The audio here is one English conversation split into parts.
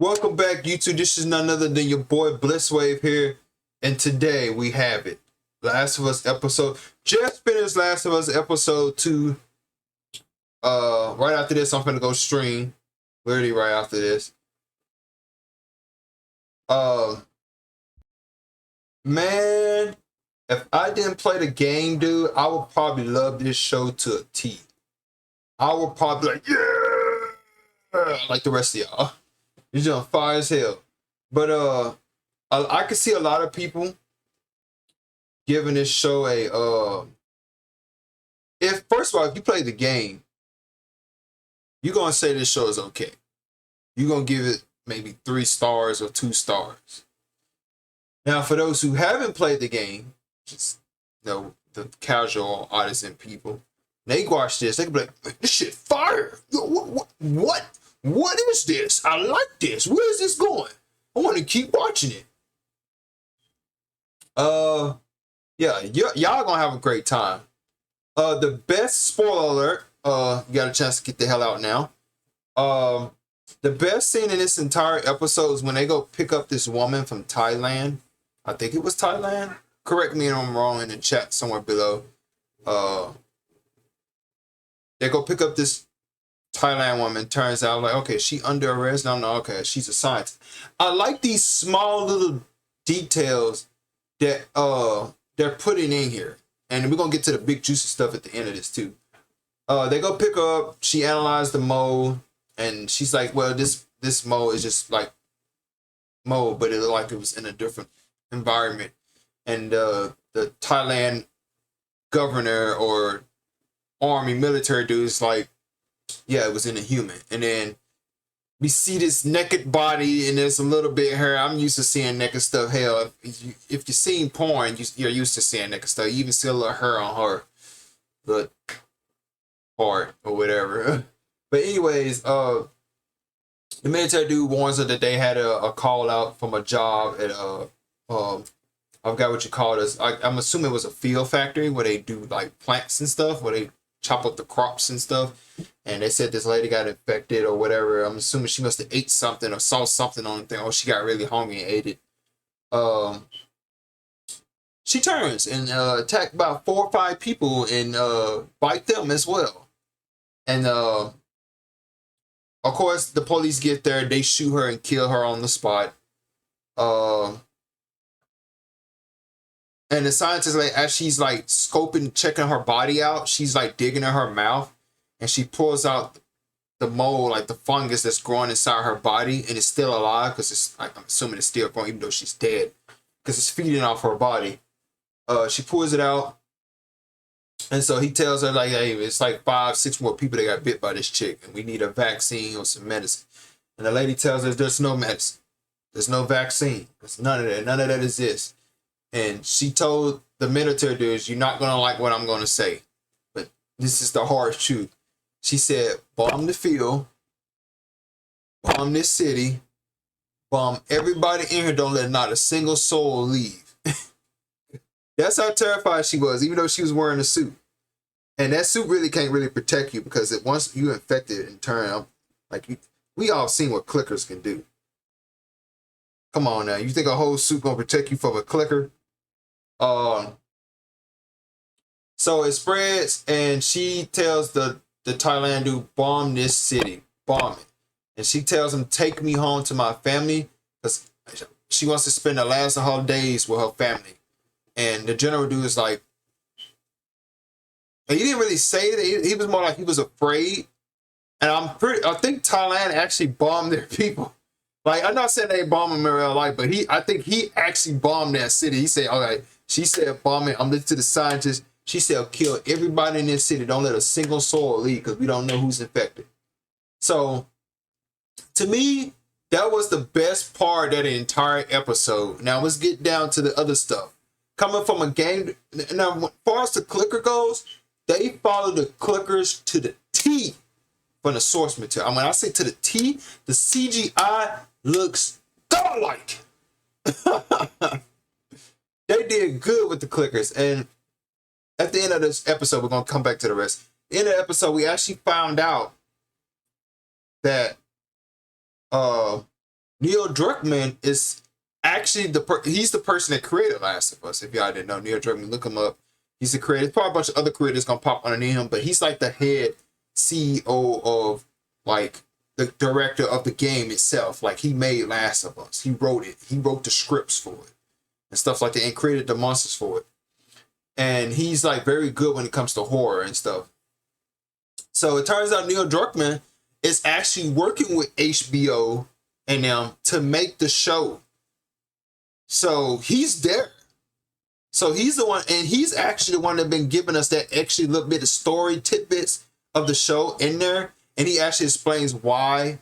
Welcome back, YouTube. This is none other than your boy Blisswave here, and today we have it. Last of Us episode. Just finished Last of Us episode 2. Right after this, I'm gonna go stream. Literally right after this. Man, if I didn't play the game, dude, I would probably love this show to a T. I would probably like, yeah, like the rest of y'all. You're on fire as hell. But I could see a lot of people giving this show a if first of all, if you play the game, you're gonna say this show is okay. You're gonna give it maybe 3 stars or 2 stars. Now, for those who haven't played the game, just the casual artisan people, they watch this, they can be like, this shit fire. What is this? I like this. Where is this going? I want to keep watching it. Yeah, y'all gonna have a great time. The best spoiler alert. You got a chance to get the hell out now. The best scene in this entire episode is when they go pick up this woman from Thailand. I think it was Thailand. Correct me if I'm wrong in the chat somewhere below. They go pick up this Thailand woman. Turns out, like, okay, she under arrest. No, okay, she's a scientist. I like these small little details that they're putting in here, and we're gonna get to the big juicy stuff at the end of this too. They go pick her up. She analyzed the mold, and she's like, well, this mold is just like mold, but it looked like it was in a different environment. And the Thailand governor or army military dude is like, yeah, it was in a human. And then we see this naked body, and there's a little bit of hair. I'm used to seeing naked stuff. Hell, if you've seen porn, you're used to seeing naked stuff. You even see a little hair on her, but part or whatever. But anyways, the military dude warns her that they had a call out from a job at I forgot what you call this. I'm assuming it was a field factory where they do like plants and stuff, where they chop up the crops and stuff. And they said this lady got infected or whatever. I'm assuming she must have ate something or saw something on the thing, or she got really hungry and ate it. She turns and attack about 4 or 5 people and bite them as well. And of course, the police get there. They shoot her and kill her on the spot. And the scientist, like, as she's like scoping, checking her body out, she's like digging in her mouth, and she pulls out the mold, like the fungus that's growing inside her body, and it's still alive because it's like, I'm assuming it's still growing even though she's dead because it's feeding off her body. She pulls it out, and so he tells her like, hey, it's like 5, 6 more people that got bit by this chick, and we need a vaccine or some medicine. And the lady tells her there's no medicine, there's no vaccine, there's none of that. None of that exists. And she told the military dudes, you're not going to like what I'm going to say, but this is the hard truth. She said, bomb the field, bomb this city, bomb everybody in here, don't let not a single soul leave. That's how terrified she was, even though she was wearing a suit. And that suit really can't really protect you, because once you infected and turn, we all seen what clickers can do. Come on now, you think a whole suit going to protect you from a clicker? So it spreads, and she tells the Thailand dude, bomb this city, bomb it. And she tells him, take me home to my family, because she wants to spend the last of her days with her family. And the general dude is like, and he didn't really say that. He was more like he was afraid. And I think Thailand actually bombed their people. Like, I'm not saying they bombed him in real life, but I think he actually bombed that city. He said, all right, she said, bomb it. I'm listening to the scientists. She said, kill everybody in this city. Don't let a single soul leave, because we don't know who's infected. So, to me, that was the best part of the entire episode. Now, let's get down to the other stuff. Coming from a game, now, as far as the clicker goes, they follow the clickers to the T from the source material. And when I say to the T, the CGI looks godlike. They did good with the clickers. And at the end of this episode, we're going to come back to the rest. At the end of the episode, we actually found out that Neil Druckmann is actually he's the person that created Last of Us. If y'all didn't know, Neil Druckmann, look him up. He's the creator. There's probably a bunch of other creators gonna pop underneath him, but he's like the head CEO of like the director of the game itself. Like he made Last of Us. He wrote it. He wrote the scripts for it and stuff like that, and created the monsters for it. And he's like very good when it comes to horror and stuff. So it turns out Neil Druckmann is actually working with HBO and them to make the show. So he's there. So he's the one, and he's actually the one that been giving us that actually little bit of story tidbits of the show in there. And he actually explains why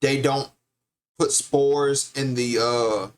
they don't put spores in the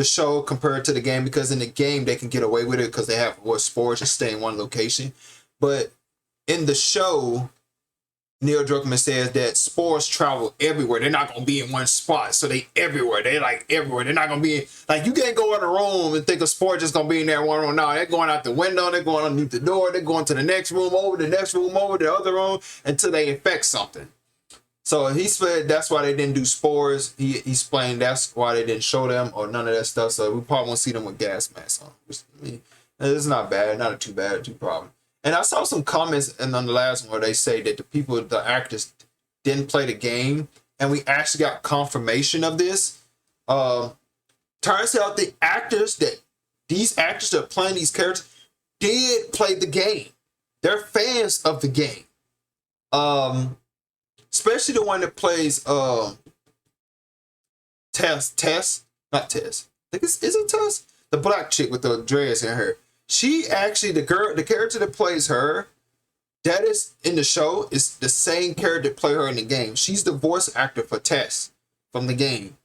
show compared to the game, because in the game they can get away with it because they have spores just stay in one location. But in the show, Neil Druckmann says that spores travel everywhere. They're not going to be in one spot. So they everywhere. They like everywhere. They're not going to be like, you can't go in a room and think a spore just going to be in there one room. No, they're going out the window. They're going underneath the door. They're going to the next room, over the next room, over the other room until they infect something. So he said that's why they didn't do spores. He explained that's why they didn't show them or none of that stuff. So we probably won't see them with gas masks on. Which, I mean, it's not bad. Not too bad. Too problem. And I saw some comments and on the last one where they say that the actors didn't play the game, and we actually got confirmation of this. Turns out these actors that are playing these characters did play the game. They're fans of the game. Especially the one that plays Tess, not Tess. I think is it Tess? The black chick with the dreads in her. She actually, the character that plays her, that is in the show, is the same character that played her in the game. She's the voice actor for Tess from the game.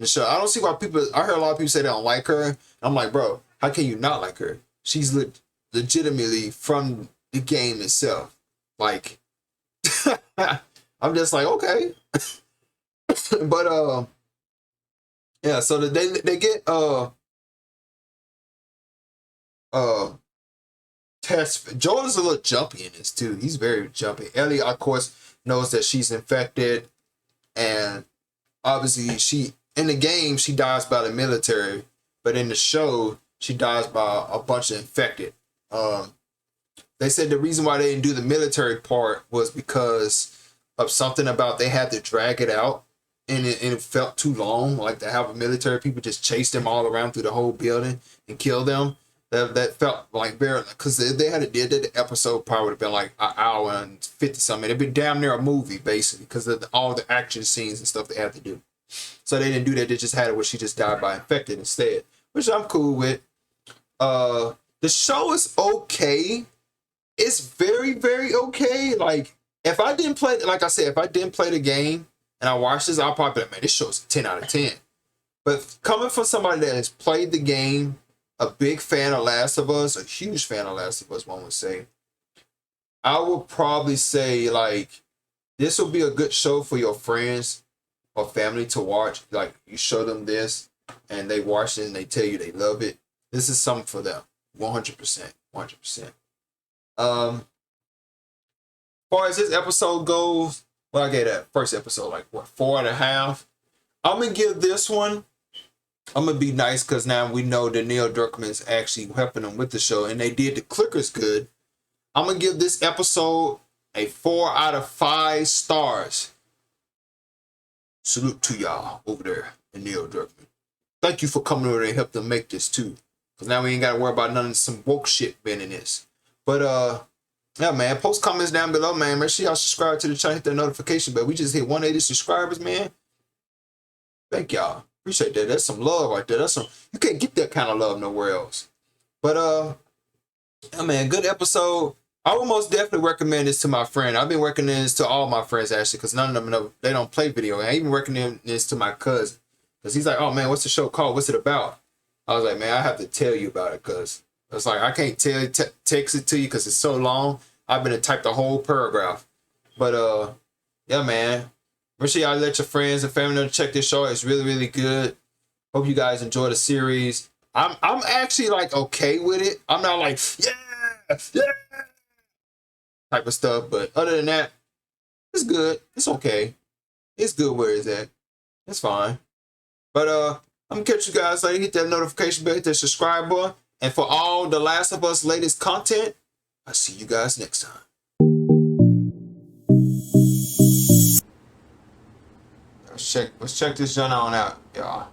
The show. I don't see why I heard a lot of people say they don't like her. I'm like, bro, how can you not like her? She's legitimately from the game itself. Like, I'm just like, okay. But, yeah, so they get, Tess. Joel is a little jumpy in this too. He's very jumpy. Ellie, of course, knows that she's infected, and obviously in the game she dies by the military, but in the show she dies by a bunch of infected. They said the reason why they didn't do the military part was because of something about they had to drag it out, and it felt too long. Like to have a military people just chase them all around through the whole building and kill them. That felt like very, because they had did that, the episode probably would have been like an hour and 50 something. It'd be damn near a movie basically because of all the action scenes and stuff they had to do. So they didn't do that. They just had it where she just died by infected instead, which I'm cool with. The show is okay. It's very, very okay. Like if I didn't play, like I said, if I didn't play the game and I watched this, I'll probably be like, man, this show's a 10 out of 10. But coming from somebody that has played the game, a big fan of Last of Us, a huge fan of Last of Us, one would say, I would probably say, like, this will be a good show for your friends or family to watch. Like, you show them this, and they watch it, and they tell you they love it. This is something for them. 100%. 100%. As far as this episode goes, well, I gave that first episode, like, what, 4.5? I'm going to give this one, I'm going to be nice because now we know that Neil Druckmann is actually helping them with the show, and they did the clickers good. I'm going to give this episode a 4 out of 5 stars. Salute to y'all over there in Neil Druckmann. Thank you for coming over and helping them make this too. Because now we ain't got to worry about none of some woke shit being in this. But, yeah, man, post comments down below, man. Make sure y'all subscribe to the channel, hit that notification bell. We just hit 180 subscribers, man. Thank y'all. Appreciate that. That's some love right there. That's some, you can't get that kind of love nowhere else. But yeah, man, good episode. I would most definitely recommend this to my friend. I've been recommending this to all my friends actually, because none of them know they don't play video. I even recommend this to my cousin because he's like, "Oh man, what's the show called? What's it about?" I was like, "Man, I have to tell you about it because it's like I can't text it to you because it's so long. I've been to type the whole paragraph." But yeah, man. Make sure y'all let your friends and family know to check this show. It's really, really good. Hope you guys enjoy the series. I'm actually like okay with it. I'm not like yeah type of stuff, but other than that, it's good. It's okay. It's good where it's at. It's fine. But I'm gonna catch you guys later. Hit that notification bell, hit that subscribe button. And for all the Last of Us latest content, I'll see you guys next time. Let's check this joint on out, y'all.